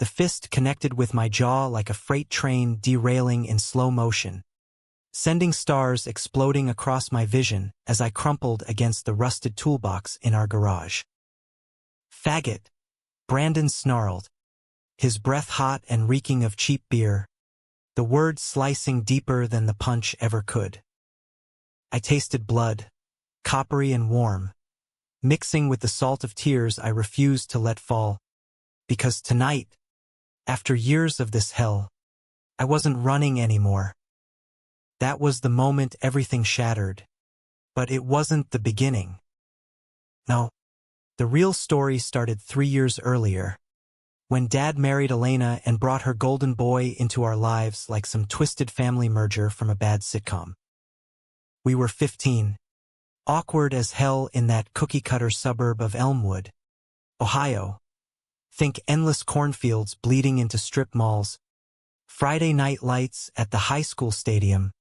The fist connected with my jaw like a freight train derailing in slow motion, sending stars exploding across my vision as I crumpled against the rusted toolbox in our garage. "Faggot," Brandon snarled, his breath hot and reeking of cheap beer, the word slicing deeper than the punch ever could. I tasted blood, coppery and warm, mixing with the salt of tears I refused to let fall, because tonight, after years of this hell, I wasn't running anymore. That was the moment everything shattered, but it wasn't the beginning. No, the real story started 3 years earlier, when Dad married Elena and brought her golden boy into our lives like some twisted family merger from a bad sitcom. We were 15, awkward as hell in that cookie-cutter suburb of Elmwood, Ohio. Think endless cornfields bleeding into strip malls, Friday night lights at the high school stadium,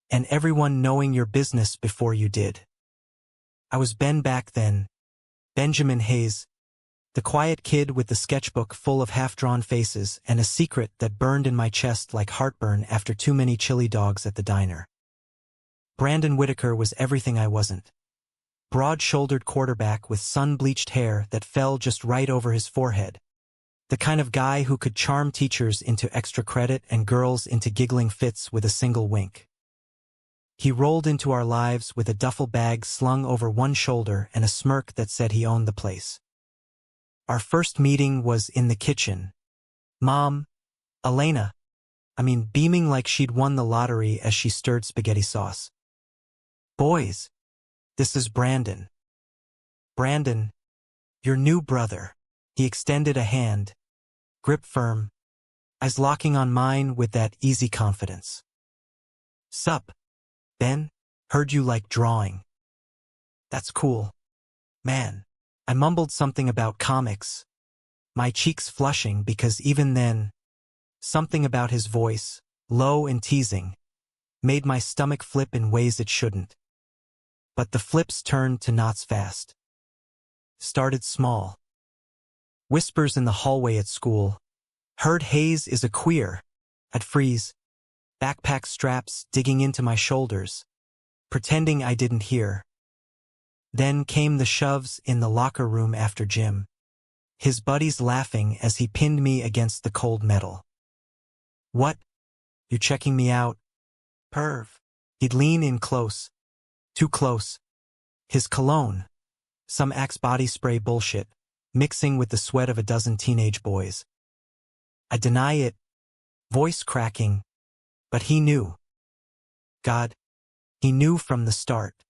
and everyone knowing your business before you did. I was Ben back then, Benjamin Hayes, the quiet kid with the sketchbook full of half-drawn faces and a secret that burned in my chest like heartburn after too many chili dogs at the diner. Brandon Whitaker was everything I wasn't. Broad-shouldered quarterback with sun-bleached hair that fell just right over his forehead. The kind of guy who could charm teachers into extra credit and girls into giggling fits with a single wink. He rolled into our lives with a duffel bag slung over one shoulder and a smirk that said he owned the place. Our first meeting was in the kitchen. Mom, Elena, beaming like she'd won the lottery as she stirred spaghetti sauce. "Boys, this is Brandon." "Brandon, your new brother." He extended a hand, grip firm, eyes locking on mine with that easy confidence. "Sup, Ben, heard you like drawing." "That's cool. Man." I mumbled something about comics, my cheeks flushing because even then, something about his voice, low and teasing, made my stomach flip in ways it shouldn't. But the flips turned to knots fast. Started small. Whispers in the hallway at school. "Heard Hayes is a queer." I'd freeze, backpack straps digging into my shoulders, pretending I didn't hear. Then came the shoves in the locker room after gym, his buddies laughing as he pinned me against the cold metal. "What? You checking me out? Perv." He'd lean in close. Too close. His cologne, some Axe body spray bullshit, mixing with the sweat of a dozen teenage boys. I deny it, voice cracking, but he knew. God, he knew from the start.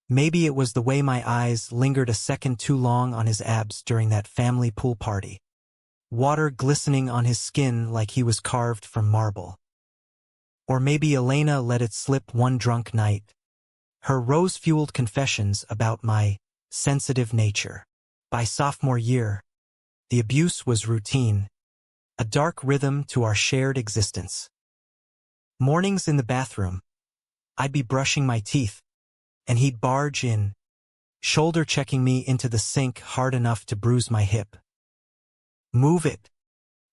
Maybe it was the way my eyes lingered a second too long on his abs during that family pool party. Water glistening on his skin like he was carved from marble. Or maybe Elena let it slip one drunk night. Her rose-fueled confessions about my sensitive nature. By sophomore year, the abuse was routine, a dark rhythm to our shared existence. Mornings in the bathroom, I'd be brushing my teeth, and he'd barge in, shoulder-checking me into the sink hard enough to bruise my hip. "Move it,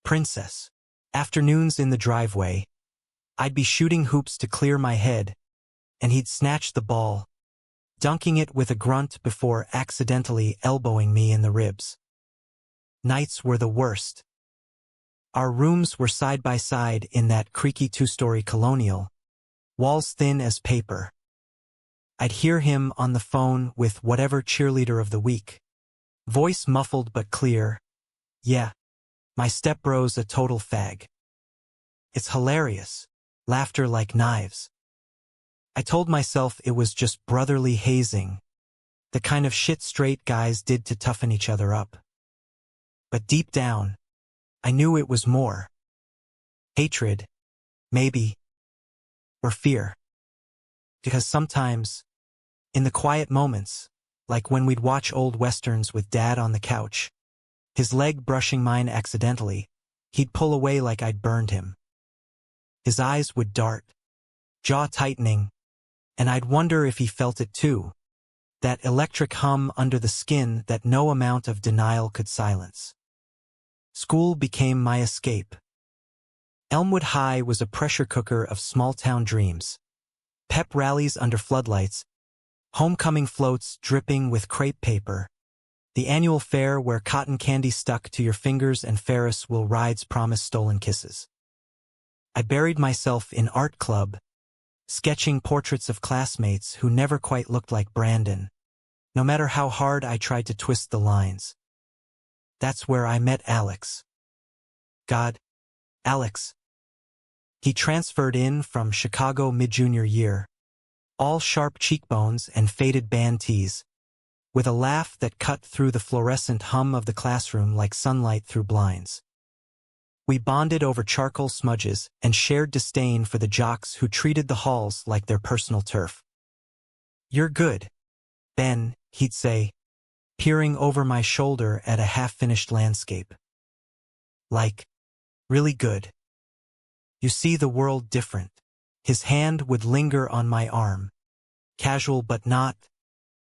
princess." Afternoons in the driveway, I'd be shooting hoops to clear my head, and he'd snatch the ball, dunking it with a grunt before accidentally elbowing me in the ribs. Nights were the worst. Our rooms were side by side in that creaky two-story colonial, walls thin as paper. I'd hear him on the phone with whatever cheerleader of the week. Voice muffled but clear. "Yeah, my stepbro's a total fag." It's hilarious. Laughter like knives. I told myself it was just brotherly hazing, the kind of shit straight guys did to toughen each other up. But deep down, I knew it was more. Hatred, maybe, or fear. Because sometimes, in the quiet moments, like when we'd watch old westerns with Dad on the couch, his leg brushing mine accidentally, he'd pull away like I'd burned him. His eyes would dart, jaw tightening, and I'd wonder if he felt it too, that electric hum under the skin that no amount of denial could silence. School became my escape. Elmwood High was a pressure cooker of small-town dreams. Pep rallies under floodlights, homecoming floats dripping with crepe paper, the annual fair where cotton candy stuck to your fingers and Ferris wheel rides promised stolen kisses. I buried myself in art club, sketching portraits of classmates who never quite looked like Brandon, no matter how hard I tried to twist the lines. That's where I met Alex. God, Alex. He transferred in from Chicago mid-junior year, all sharp cheekbones and faded band tees, with a laugh that cut through the fluorescent hum of the classroom like sunlight through blinds. We bonded over charcoal smudges and shared disdain for the jocks who treated the halls like their personal turf. "You're good, Ben," he'd say, peering over my shoulder at a half-finished landscape. Like, really good. You see the world different. His hand would linger on my arm, casual but not,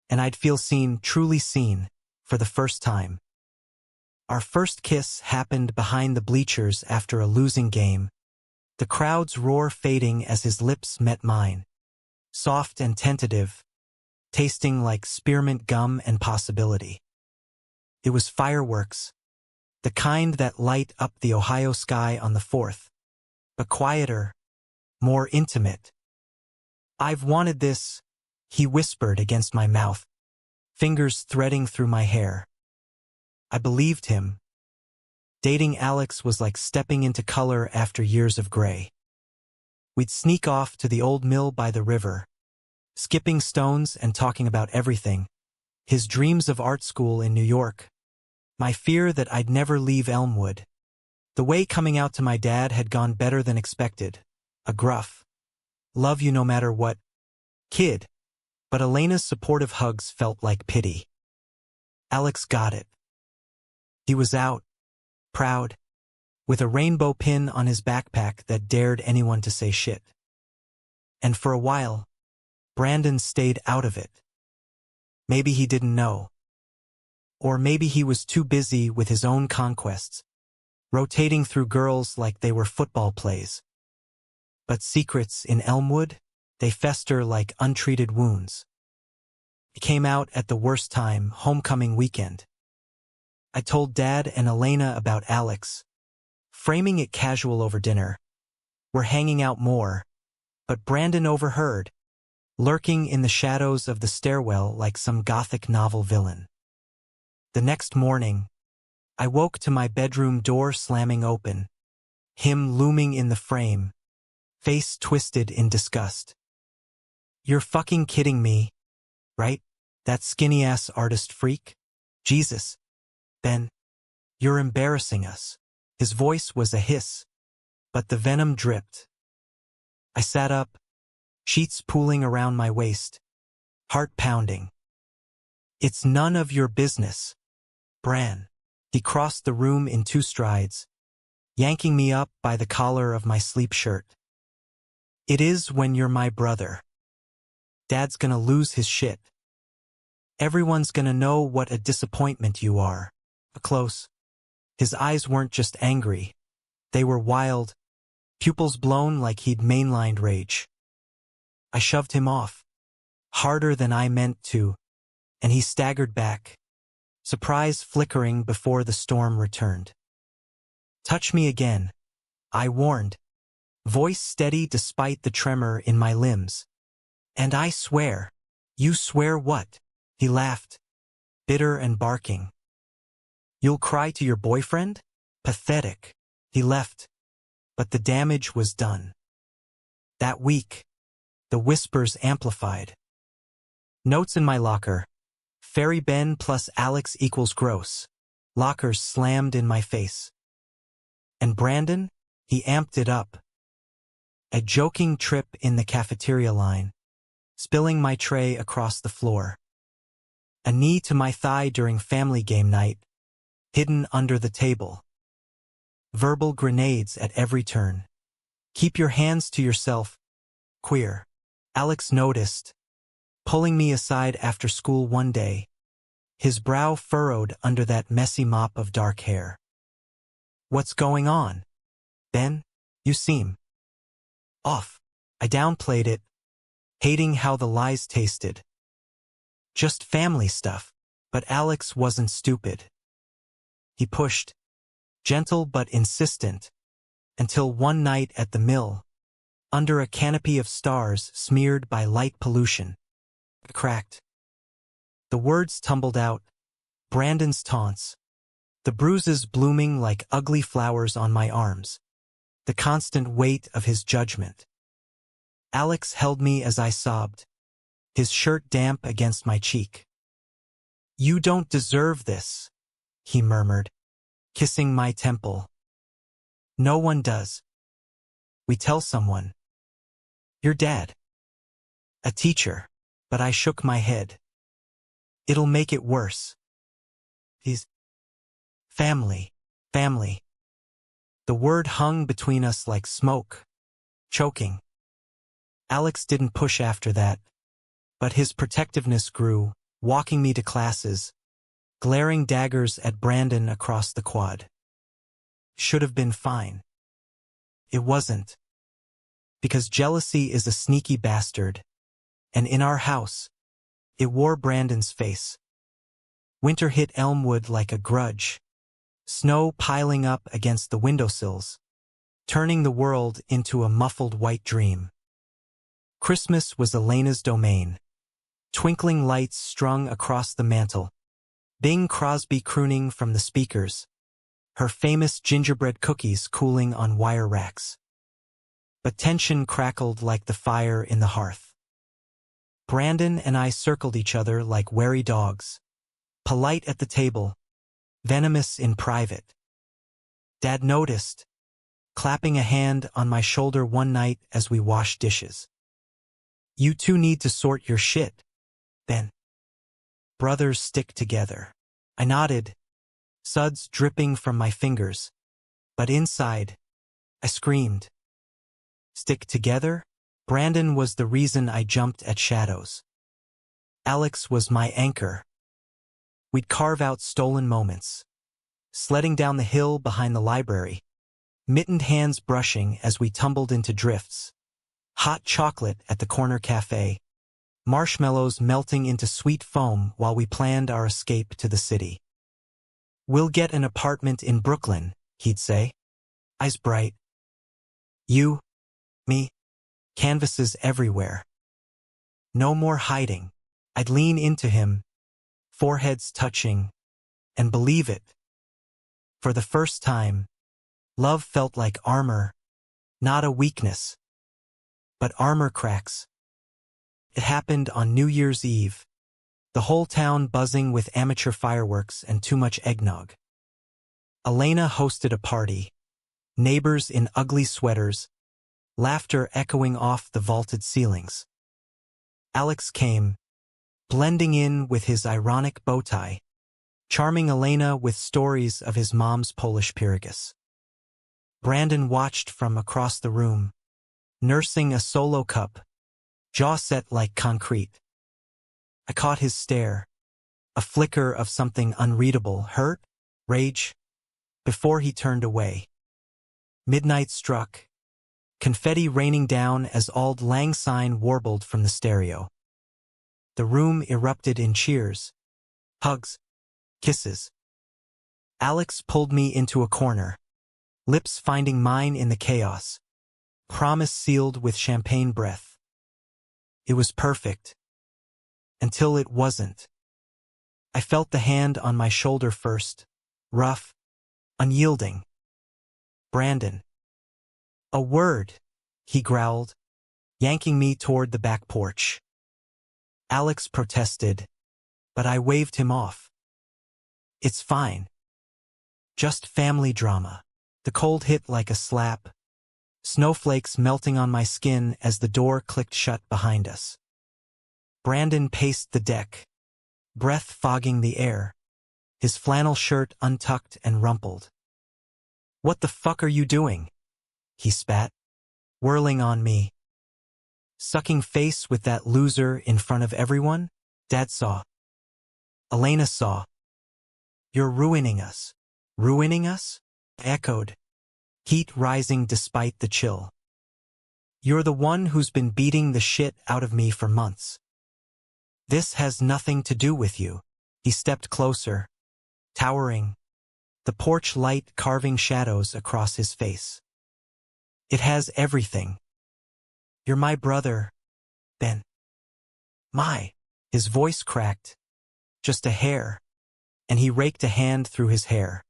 and I'd feel seen, truly seen, for the first time. Our first kiss happened behind the bleachers after a losing game, the crowd's roar fading as his lips met mine, soft and tentative, tasting like spearmint gum and possibility. It was fireworks, the kind that light up the Ohio sky on the 4th, but quieter, more intimate. "I've wanted this," he whispered against my mouth, fingers threading through my hair. I believed him. Dating Alex was like stepping into color after years of gray. We'd sneak off to the old mill by the river, skipping stones and talking about everything. His dreams of art school in New York. My fear that I'd never leave Elmwood. The way coming out to my dad had gone better than expected. A gruff, "Love you no matter what, kid." But Elena's supportive hugs felt like pity. Alex got it. He was out, proud, with a rainbow pin on his backpack that dared anyone to say shit. And for a while, Brandon stayed out of it. Maybe he didn't know. Or maybe he was too busy with his own conquests, rotating through girls like they were football plays. But secrets in Elmwood, they fester like untreated wounds. It came out at the worst time, homecoming weekend. I told Dad and Elena about Alex, framing it casual over dinner. We're hanging out more, but Brandon overheard, lurking in the shadows of the stairwell like some gothic novel villain. The next morning, I woke to my bedroom door slamming open, him looming in the frame, face twisted in disgust. "You're fucking kidding me, right? That skinny-ass artist freak? Jesus. Ben, you're embarrassing us." His voice was a hiss, but the venom dripped. I sat up, sheets pooling around my waist, heart pounding. "It's none of your business, Bran." He crossed the room in 2 strides, yanking me up by the collar of my sleep shirt. "It is when you're my brother. Dad's gonna lose his shit. Everyone's gonna know what a disappointment you are." Close. His eyes weren't just angry. They were wild, pupils blown like he'd mainlined rage. I shoved him off, harder than I meant to, and he staggered back, surprise flickering before the storm returned. "Touch me again," I warned, voice steady despite the tremor in my limbs. "And I swear." "You swear what?" He laughed, bitter and barking. "You'll cry to your boyfriend? Pathetic." He left, but the damage was done. That week, the whispers amplified. Notes in my locker. Fairy Ben plus Alex equals gross. Lockers slammed in my face. And Brandon? He amped it up. A joking trip in the cafeteria line, spilling my tray across the floor. A knee to my thigh during family game night, hidden under the table. Verbal grenades at every turn. "Keep your hands to yourself, queer." Alex noticed, pulling me aside after school one day, his brow furrowed under that messy mop of dark hair. What's going on? Ben, you seem off. I downplayed it, hating how the lies tasted. Just family stuff. But Alex wasn't stupid. He pushed, gentle but insistent, until one night at the mill, under a canopy of stars smeared by light pollution, it cracked. The words tumbled out, Brandon's taunts, the bruises blooming like ugly flowers on my arms, the constant weight of his judgment. Alex held me as I sobbed, his shirt damp against my cheek. You don't deserve this, he murmured, kissing my temple. No one does. We tell someone. Your dad. A teacher, but I shook my head. It'll make it worse. He's family. The word hung between us like smoke, choking. Alex didn't push after that, but his protectiveness grew, walking me to classes, glaring daggers at Brandon across the quad. Should have been fine. It wasn't. Because jealousy is a sneaky bastard, and in our house, it wore Brandon's face. Winter hit Elmwood like a grudge, snow piling up against the windowsills, turning the world into a muffled white dream. Christmas was Elena's domain, twinkling lights strung across the mantel, Bing Crosby crooning from the speakers, her famous gingerbread cookies cooling on wire racks. But tension crackled like the fire in the hearth. Brandon and I circled each other like wary dogs, polite at the table, venomous in private. Dad noticed, clapping a hand on my shoulder one night as we washed dishes. You two need to sort your shit, Ben. Brothers stick together. I nodded, suds dripping from my fingers, but inside, I screamed. Stick together? Brandon was the reason I jumped at shadows. Alex was my anchor. We'd carve out stolen moments, sledding down the hill behind the library, mittened hands brushing as we tumbled into drifts, hot chocolate at the corner cafe, marshmallows melting into sweet foam while we planned our escape to the city. We'll get an apartment in Brooklyn, he'd say, eyes bright. You, me, canvases everywhere. No more hiding. I'd lean into him, foreheads touching, and believe it. For the first time, love felt like armor, not a weakness. But armor cracks. It happened on New Year's Eve, the whole town buzzing with amateur fireworks and too much eggnog. Elena hosted a party, neighbors in ugly sweaters, laughter echoing off the vaulted ceilings. Alex came, blending in with his ironic bow tie, charming Elena with stories of his mom's Polish pierogies. Brandon watched from across the room, nursing a solo cup, jaw set like concrete. I caught his stare, a flicker of something unreadable, hurt, rage, before he turned away. Midnight struck, confetti raining down as Auld Lang Syne warbled from the stereo. The room erupted in cheers, hugs, kisses. Alex pulled me into a corner, lips finding mine in the chaos, promise sealed with champagne breath. It was perfect. Until it wasn't. I felt the hand on my shoulder first, rough, unyielding. Brandon. A word, he growled, yanking me toward the back porch. Alex protested, but I waved him off. It's fine. Just family drama. The cold hit like a slap, snowflakes melting on my skin as the door clicked shut behind us. Brandon paced the deck, breath fogging the air, his flannel shirt untucked and rumpled. What the fuck are you doing? He spat, whirling on me. Sucking face with that loser in front of everyone? Dad saw. Elena saw. You're ruining us. Ruining us? I echoed, heat rising despite the chill. You're the one who's been beating the shit out of me for months. This has nothing to do with you. He stepped closer, towering, the porch light carving shadows across his face. It has everything. You're my brother, Ben. His voice cracked, just a hair, and he raked a hand through his hair.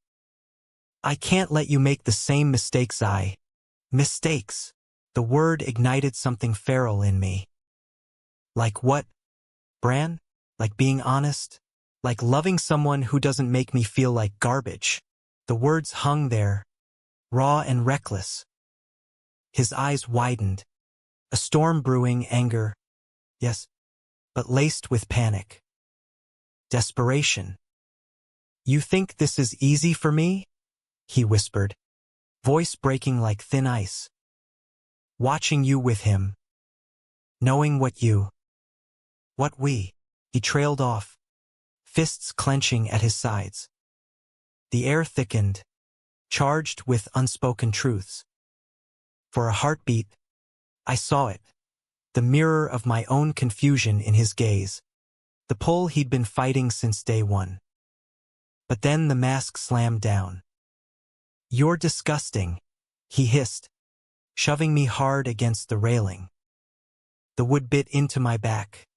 I can't let you make the same mistakes Mistakes. The word ignited something feral in me. Like what, Bran? Like being honest? Like loving someone who doesn't make me feel like garbage? The words hung there, raw and reckless. His eyes widened, a storm brewing, anger, yes, but laced with panic. Desperation. You think this is easy for me? He whispered, voice breaking like thin ice. Watching you with him. Knowing what we. He trailed off, fists clenching at his sides. The air thickened, charged with unspoken truths. For a heartbeat, I saw it, the mirror of my own confusion in his gaze, the pull he'd been fighting since day one. But then the mask slammed down. You're disgusting, he hissed, shoving me hard against the railing. The wood bit into my back,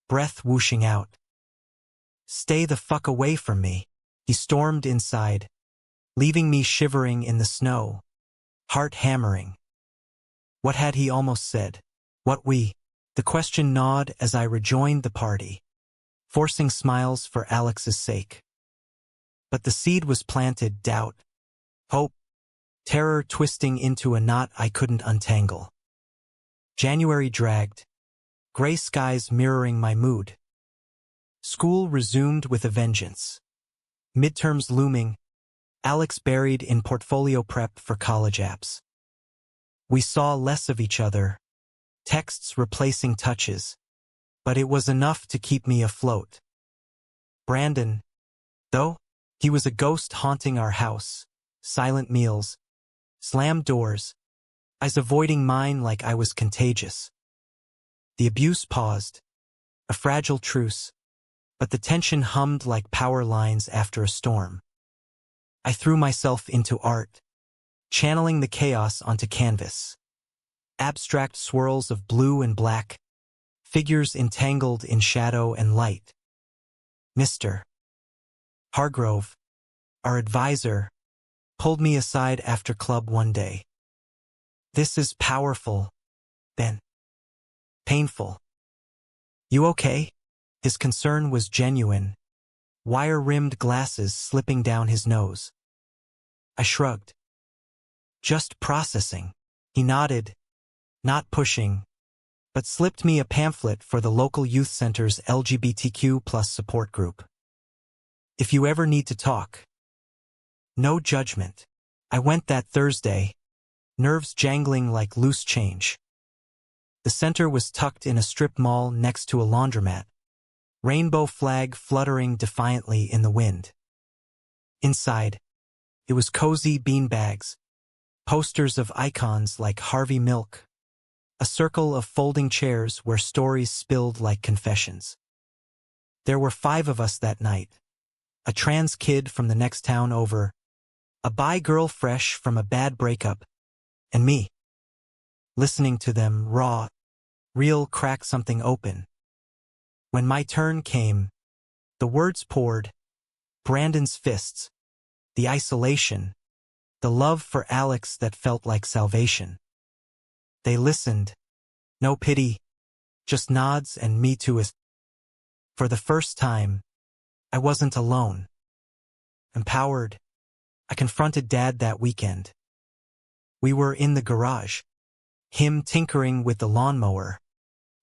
breath whooshing out. Stay the fuck away from me, he stormed inside, leaving me shivering in the snow, heart hammering. What had he almost said? What we? The question gnawed as I rejoined the party, forcing smiles for Alex's sake. But the seed was planted, doubt, hope, terror twisting into a knot I couldn't untangle. January dragged, gray skies mirroring my mood. School resumed with a vengeance. Midterms looming, Alex buried in portfolio prep for college apps. We saw less of each other, texts replacing touches, but it was enough to keep me afloat. Brandon, though, he was a ghost haunting our house, silent meals, slammed doors, eyes avoiding mine like I was contagious. The abuse paused, a fragile truce, but the tension hummed like power lines after a storm. I threw myself into art, channeling the chaos onto canvas. Abstract swirls of blue and black, figures entangled in shadow and light. Mr. Hargrove, our advisor, pulled me aside after club one day. This is powerful, Ben. Painful. You okay? His concern was genuine, wire-rimmed glasses slipping down his nose. I shrugged. Just processing. He nodded, not pushing, but slipped me a pamphlet for the local youth center's LGBTQ+ support group. If you ever need to talk. No judgment. I went that Thursday, nerves jangling like loose change. The center was tucked in a strip mall next to a laundromat, rainbow flag fluttering defiantly in the wind. Inside, it was cozy beanbags, posters of icons like Harvey Milk, a circle of folding chairs where stories spilled like confessions. There were 5 of us that night, a trans kid from the next town over, a bi girl fresh from a bad breakup, and me. Listening to them, raw, real, crack something open. When my turn came, the words poured, Brandon's fists, the isolation, the love for Alex that felt like salvation. They listened, no pity, just nods and me too. For the first time, I wasn't alone. Empowered, I confronted Dad that weekend. We were in the garage, him tinkering with the lawnmower,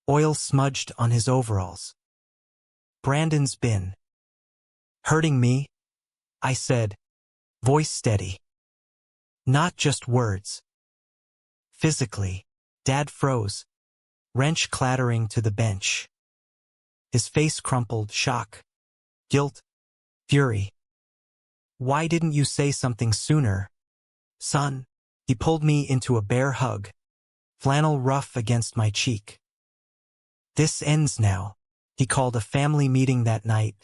oil smudged on his overalls. Brandon's been hurting me, I said, voice steady. Not just words. Physically. Dad froze, wrench clattering to the bench. His face crumpled, shock, guilt, fury. Why didn't you say something sooner? Son. He pulled me into a bear hug, flannel rough against my cheek. This ends now. He called a family meeting that night,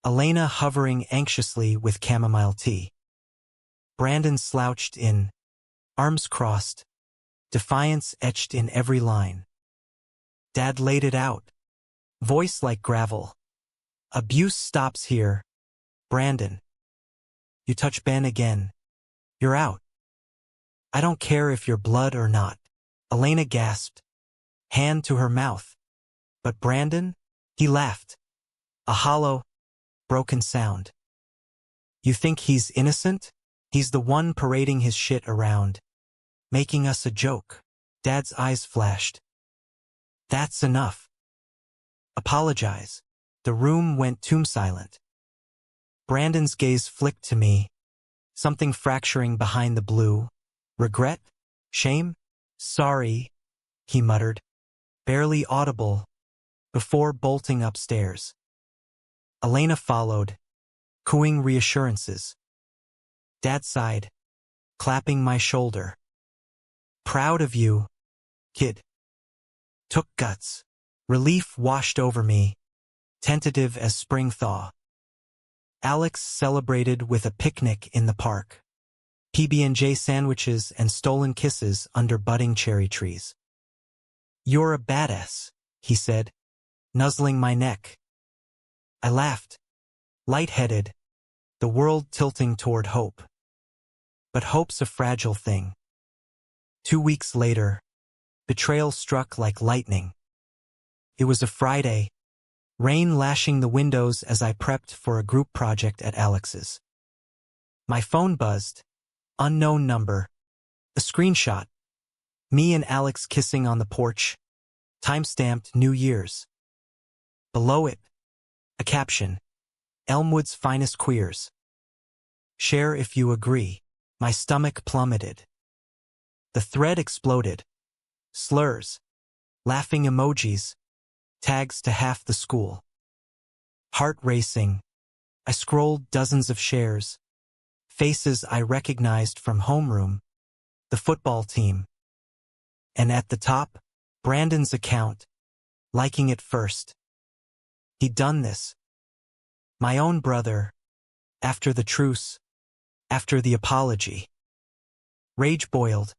Elena hovering anxiously with chamomile tea. Brandon slouched in, arms crossed, defiance etched in every line. Dad laid it out, voice like gravel. Abuse stops here, Brandon. You touch Ben again, you're out. I don't care if you're blood or not, Elena gasped, hand to her mouth. But Brandon? He laughed. A hollow, broken sound. You think he's innocent? He's the one parading his shit around, making us a joke. Dad's eyes flashed. That's enough. Apologize. The room went tomb silent. Brandon's gaze flicked to me, something fracturing behind the blue. Regret? Shame? Sorry, he muttered, barely audible, before bolting upstairs. Elena followed, cooing reassurances. Dad sighed, clapping my shoulder. Proud of you, kid. Took guts. Relief washed over me, tentative as spring thaw. Alex celebrated with a picnic in the park. PB&J sandwiches and stolen kisses under budding cherry trees. You're a badass, he said, nuzzling my neck. I laughed, lightheaded, the world tilting toward hope. But hope's a fragile thing. 2 weeks later, betrayal struck like lightning. It was a Friday, rain lashing the windows as I prepped for a group project at Alex's. My phone buzzed. Unknown number. A screenshot. Me and Alex kissing on the porch. Time-stamped New Year's. Below it, a caption. Elmwood's finest queers. Share if you agree. My stomach plummeted. The thread exploded. Slurs. Laughing emojis. Tags to half the school. Heart racing. I scrolled dozens of shares. Faces I recognized from homeroom, the football team. And at the top, Brandon's account, liking it first. He'd done this. My own brother, after the truce, after the apology. Rage boiled,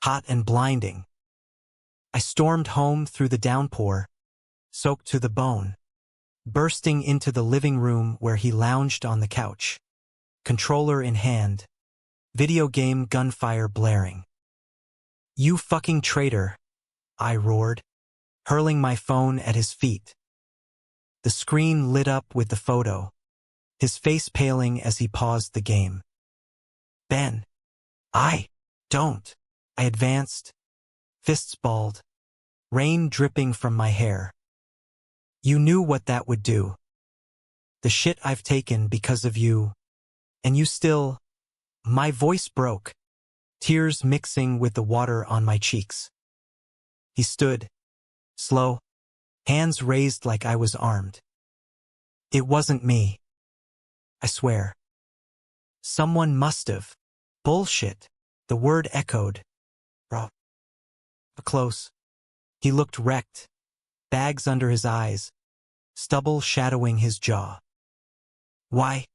hot and blinding. I stormed home through the downpour, soaked to the bone, bursting into the living room where he lounged on the couch. Controller in hand, video game gunfire blaring. You fucking traitor, I roared, hurling my phone at his feet. The screen lit up with the photo, his face paling as he paused the game. Ben. I don't. I advanced, fists balled, rain dripping from my hair. You knew what that would do. The shit I've taken because of you. And you still... My voice broke, tears mixing with the water on my cheeks. He stood, slow, hands raised like I was armed. It wasn't me. I swear. Someone must have. Bullshit. The word echoed. Bro. Close. He looked wrecked, bags under his eyes, stubble shadowing his jaw. Why,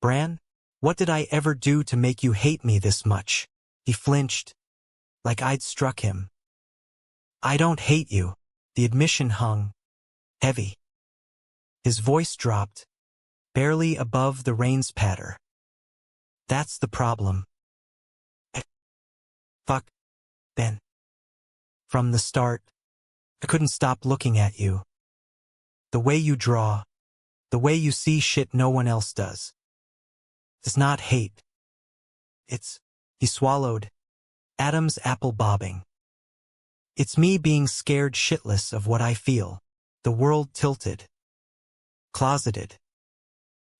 Bran? What did I ever do to make you hate me this much? He flinched, like I'd struck him. I don't hate you. The admission hung, heavy. His voice dropped, barely above the rain's patter. That's the problem. Fuck, Ben. From the start, I couldn't stop looking at you. The way you draw, the way you see shit no one else does. It's not hate. It's, he swallowed, Adam's apple bobbing. It's me being scared shitless of what I feel. The world tilted. Closeted.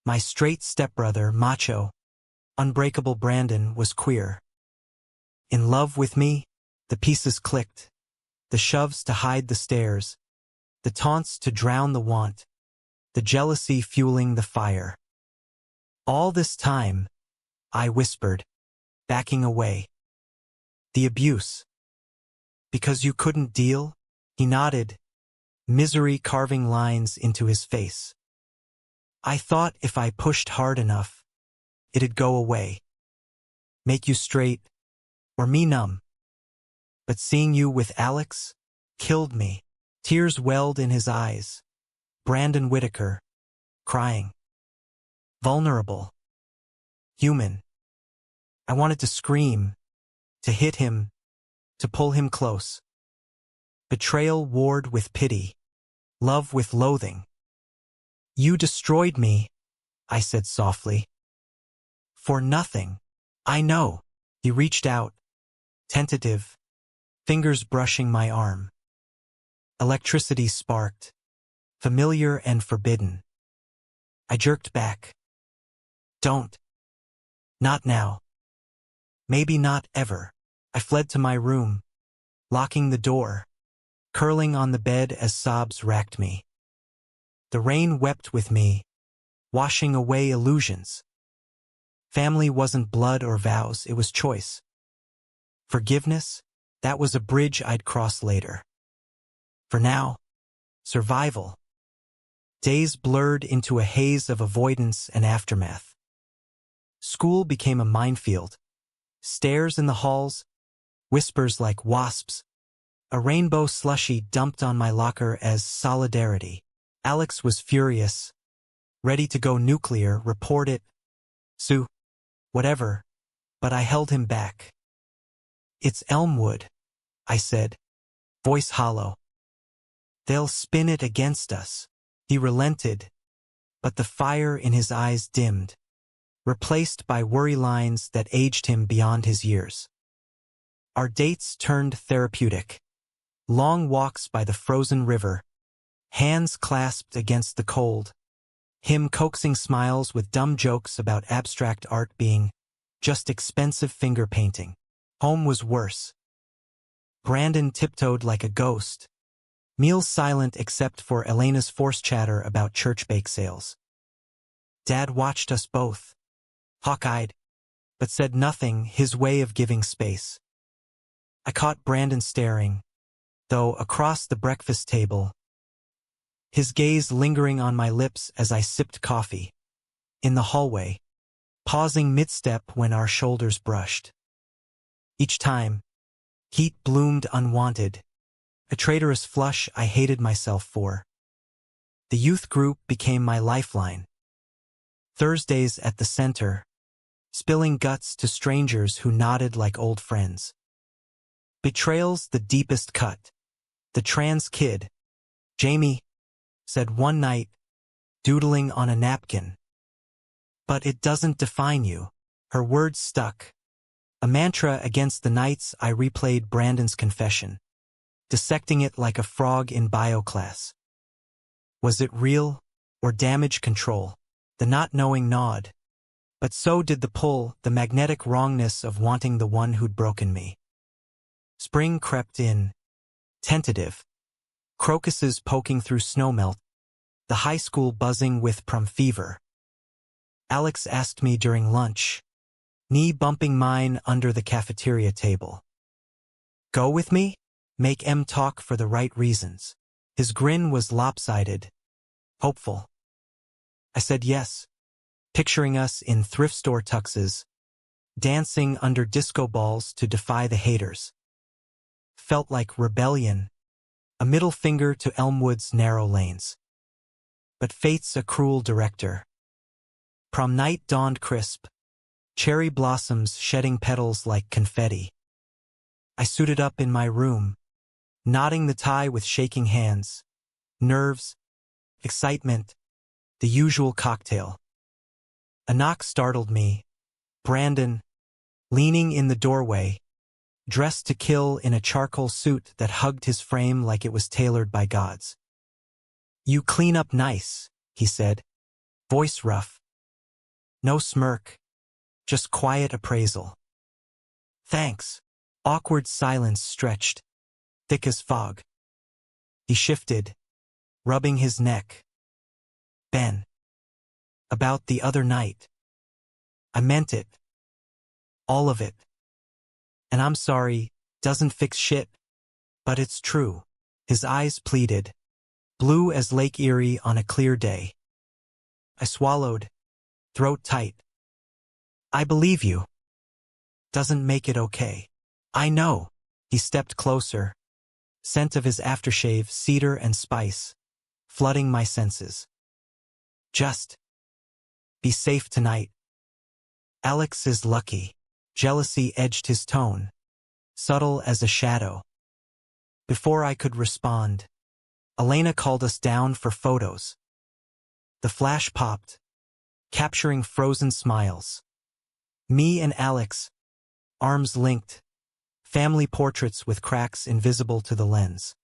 My straight stepbrother, macho, unbreakable Brandon, was queer. In love with me, the pieces clicked. The shoves to hide the stares. The taunts to drown the want. The jealousy fueling the fire. All this time, I whispered, backing away. The abuse. Because you couldn't deal? He nodded, misery carving lines into his face. I thought if I pushed hard enough, it'd go away. Make you straight, or me numb. But seeing you with Alex killed me. Tears welled in his eyes. Brandon Whitaker, crying. Vulnerable. Human. I wanted to scream, to hit him, to pull him close. Betrayal warred with pity, love with loathing. You destroyed me, I said softly. For nothing. I know. He reached out, tentative, fingers brushing my arm. Electricity sparked, familiar and forbidden. I jerked back. Don't. Not now. Maybe not ever. I fled to my room, locking the door, curling on the bed as sobs racked me. The rain wept with me, washing away illusions. Family wasn't blood or vows, it was choice. Forgiveness, that was a bridge I'd cross later. For now, survival. Days blurred into a haze of avoidance and aftermath. School became a minefield. Stares in the halls, whispers like wasps. A rainbow slushie dumped on my locker as solidarity. Alex was furious, ready to go nuclear, report it, sue, whatever, but I held him back. It's Elmwood, I said, voice hollow. They'll spin it against us. He relented, but the fire in his eyes dimmed, replaced by worry lines that aged him beyond his years. Our dates turned therapeutic. Long walks by the frozen river, hands clasped against the cold, him coaxing smiles with dumb jokes about abstract art being just expensive finger painting. Home was worse. Brandon tiptoed like a ghost, meals silent except for Elena's forced chatter about church bake sales. Dad watched us both, hawk-eyed, but said nothing, his way of giving space. I caught Brandon staring, though across the breakfast table, his gaze lingering on my lips as I sipped coffee. In the hallway, pausing mid-step when our shoulders brushed. Each time, heat bloomed unwanted, a traitorous flush I hated myself for. The youth group became my lifeline. Thursdays at the center, spilling guts to strangers who nodded like old friends. Betrayals the deepest cut. The trans kid, Jamie, said one night, doodling on a napkin. But it doesn't define you. Her words stuck. A mantra against the nights I replayed Brandon's confession, dissecting it like a frog in bio class. Was it real or damage control? The not knowing gnawed. But so did the pull, the magnetic wrongness of wanting the one who'd broken me. Spring crept in, tentative. Crocuses poking through snowmelt, the high school buzzing with prom fever. Alex asked me during lunch, knee bumping mine under the cafeteria table. Go with me? Make M talk for the right reasons. His grin was lopsided, hopeful. I said yes, picturing us in thrift store tuxes, dancing under disco balls to defy the haters. Felt like rebellion, a middle finger to Elmwood's narrow lanes. But fate's a cruel director. Prom night dawned crisp, cherry blossoms shedding petals like confetti. I suited up in my room, knotting the tie with shaking hands, nerves, excitement, the usual cocktail. A knock startled me. Brandon, leaning in the doorway, dressed to kill in a charcoal suit that hugged his frame like it was tailored by gods. You clean up nice, he said, voice rough. No smirk, just quiet appraisal. Thanks. Awkward silence stretched, thick as fog. He shifted, rubbing his neck. Ben. About the other night. I meant it. All of it. And I'm sorry, doesn't fix shit. But it's true. His eyes pleaded, blue as Lake Erie on a clear day. I swallowed, throat tight. I believe you. Doesn't make it okay. I know. He stepped closer, scent of his aftershave, cedar and spice, flooding my senses. Just be safe tonight. Alex is lucky. Jealousy edged his tone, subtle as a shadow. Before I could respond, Elena called us down for photos. The flash popped, capturing frozen smiles. Me and Alex, arms linked, family portraits with cracks invisible to the lens.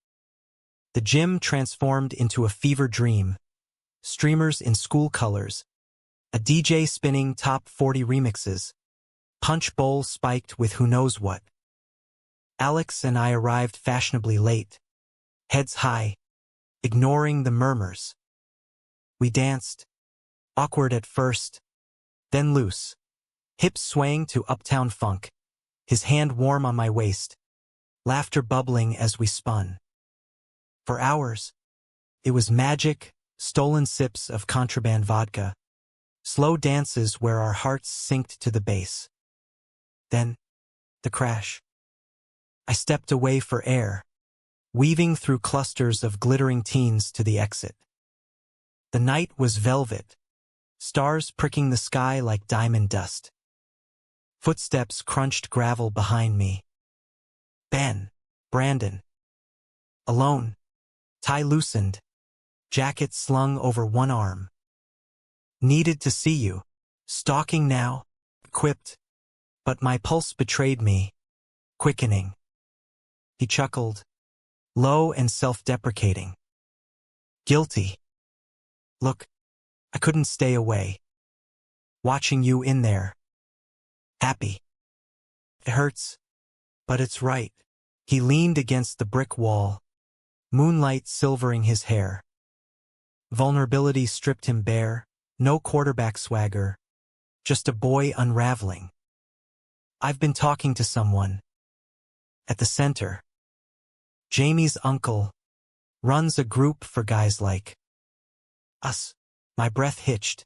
The gym transformed into a fever dream, streamers in school colors, a DJ spinning top 40 remixes, punch bowl spiked with who knows what. Alex and I arrived fashionably late, heads high, ignoring the murmurs. We danced, awkward at first, then loose, hips swaying to uptown funk, his hand warm on my waist, laughter bubbling as we spun. For hours, it was magic, stolen sips of contraband vodka, slow dances where our hearts synced to the bass. Then, the crash. I stepped away for air, weaving through clusters of glittering teens to the exit. The night was velvet, stars pricking the sky like diamond dust. Footsteps crunched gravel behind me. Brandon. Alone, tie loosened, jacket slung over one arm. Needed to see you. Stalking now, quipped, but my pulse betrayed me, quickening. He chuckled, low and self-deprecating. Guilty. Look, I couldn't stay away. Watching you in there. Happy. It hurts, but it's right. He leaned against the brick wall, moonlight silvering his hair. Vulnerability stripped him bare, no quarterback swagger, just a boy unraveling. I've been talking to someone. At the center. Jamie's uncle runs a group for guys like us. My breath hitched.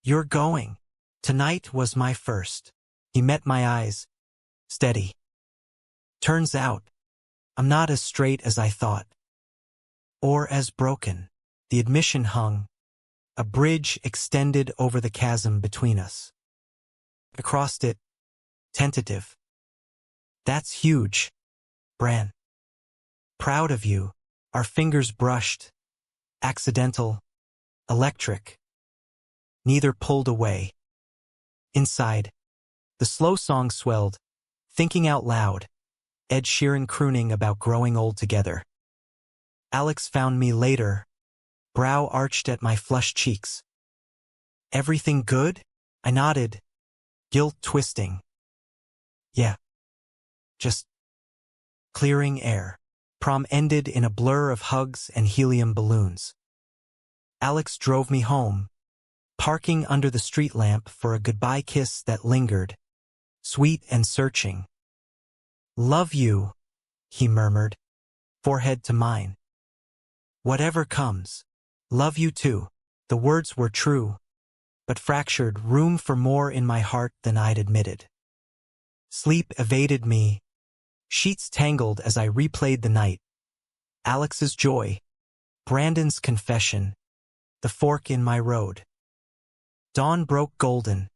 You're going. Tonight was my first. He met my eyes. Steady. Turns out, I'm not as straight as I thought. Or as broken. The admission hung. A bridge extended over the chasm between us. Across it, tentative. That's huge, Bran. Proud of you. Our fingers brushed. Accidental. Electric. Neither pulled away. Inside, the slow song swelled, thinking out loud, Ed Sheeran crooning about growing old together. Alex found me later, brow arched at my flushed cheeks. Everything good? I nodded, guilt twisting. Yeah. Just clearing air. Prom ended in a blur of hugs and helium balloons. Alex drove me home, parking under the street lamp for a goodbye kiss that lingered, sweet and searching. Love you, he murmured, forehead to mine. Whatever comes, love you too. The words were true, but fractured, room for more in my heart than I'd admitted. Sleep evaded me, sheets tangled as I replayed the night. Alex's joy, Brandon's confession, the fork in my road. Dawn broke golden,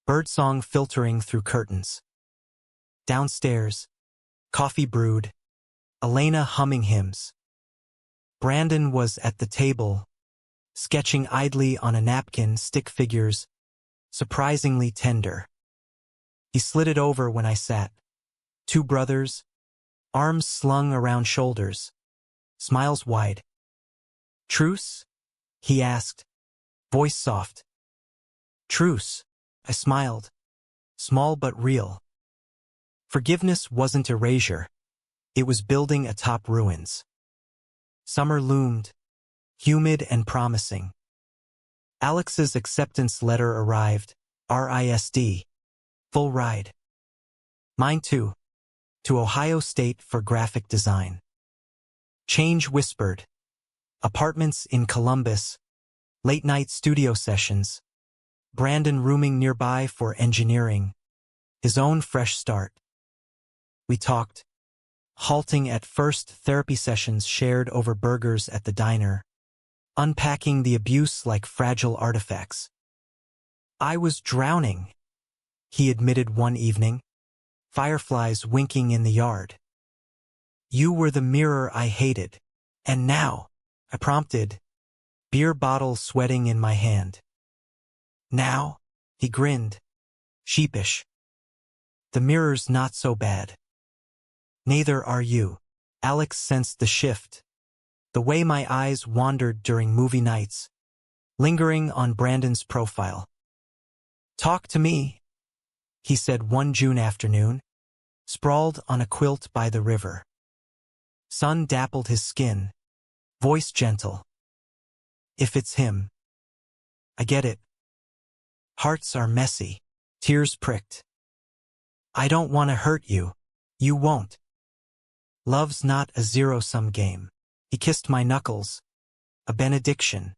birdsong filtering through curtains. Downstairs, coffee brewed, Elena humming hymns. Brandon was at the table, sketching idly on a napkin stick figures, surprisingly tender. He slid it over when I sat. Two brothers, arms slung around shoulders, smiles wide. Truce? He asked, voice soft. Truce, I smiled, small but real. Forgiveness wasn't erasure, it was building atop ruins. Summer loomed, humid and promising. Alex's acceptance letter arrived, RISD, Full ride. Mine too. To Ohio State for graphic design. Change whispered. Apartments in Columbus. Late-night studio sessions. Brandon rooming nearby for engineering. His own fresh start. We talked, halting at first therapy sessions shared over burgers at the diner, unpacking the abuse like fragile artifacts. I was drowning, he admitted one evening, fireflies winking in the yard. You were the mirror I hated. And now, I prompted, beer bottle sweating in my hand. Now, he grinned, sheepish. The mirror's not so bad. Neither are you. Alex sensed the shift, the way my eyes wandered during movie nights, lingering on Brandon's profile. Talk to me, he said one June afternoon, sprawled on a quilt by the river. Sun dappled his skin, voice gentle. If it's him. I get it. Hearts are messy, tears pricked. I don't want to hurt you. You won't. Love's not a zero-sum game. He kissed my knuckles. A benediction.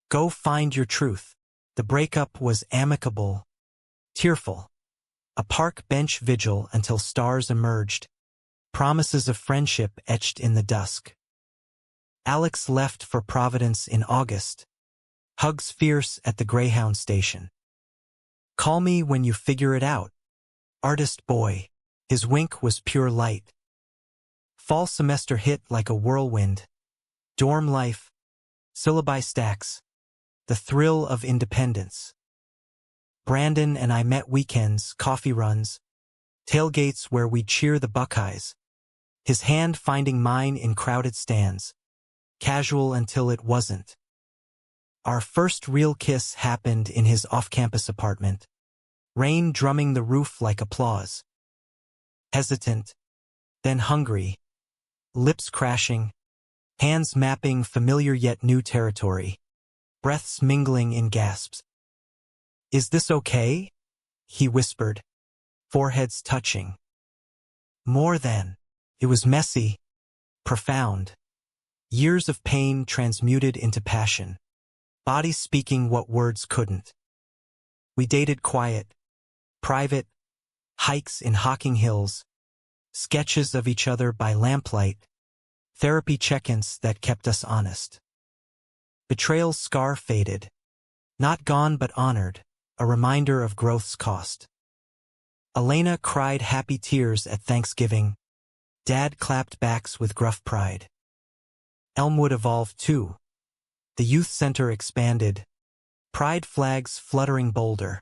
Go find your truth. The breakup was amicable, tearful. A park bench vigil until stars emerged. Promises of friendship etched in the dusk. Alex left for Providence in August. Hugs fierce at the Greyhound station. Call me when you figure it out. Artist boy. His wink was pure light. Fall semester hit like a whirlwind. Dorm life. Syllabi stacks. The thrill of independence. Brandon and I met weekends, coffee runs, tailgates where we'd cheer the Buckeyes. His hand finding mine in crowded stands. Casual until it wasn't. Our first real kiss happened in his off-campus apartment. Rain drumming the roof like applause. Hesitant, then hungry. Lips crashing. Hands mapping familiar yet new territory. Breaths mingling in gasps. Is this okay? He whispered. Foreheads touching. More than. It was messy. Profound. Years of pain transmuted into passion. Bodies speaking what words couldn't. We dated quiet. Private. Hikes in Hocking Hills. Sketches of each other by lamplight. Therapy check-ins that kept us honest. Betrayal's scar faded. Not gone but honored, a reminder of growth's cost. Elena cried happy tears at Thanksgiving. Dad clapped backs with gruff pride. Elmwood evolved too. The youth center expanded. Pride flags fluttering bolder.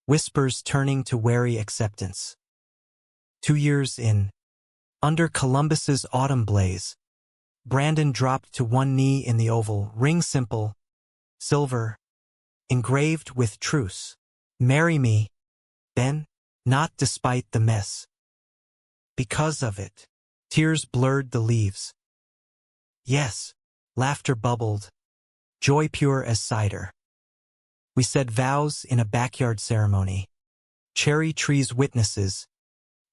Whispers turning to wary acceptance. 2 years in. Under Columbus's autumn blaze. Brandon dropped to one knee in the oval, ring simple, silver, engraved with truce. Marry me, then, not despite the mess. Because of it. Tears blurred the leaves. Yes, laughter bubbled, joy pure as cider. We said vows in a backyard ceremony. Cherry trees witnesses.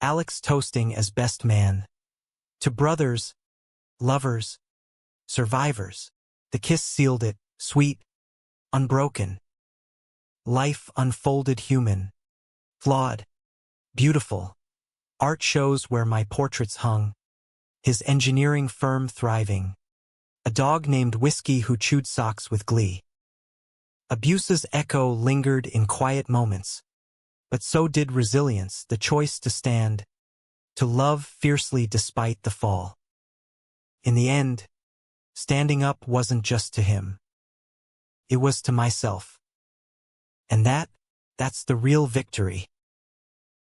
Alex toasting as best man. To brothers, lovers, survivors. The kiss sealed it, sweet, unbroken. Life unfolded human. Flawed. Beautiful. Art shows where my portraits hung. His engineering firm thriving. A dog named Whiskey who chewed socks with glee. Abuse's echo lingered in quiet moments. But so did resilience, the choice to stand. To love fiercely despite the fall. In the end, standing up wasn't just to him. It was to myself. And that's the real victory.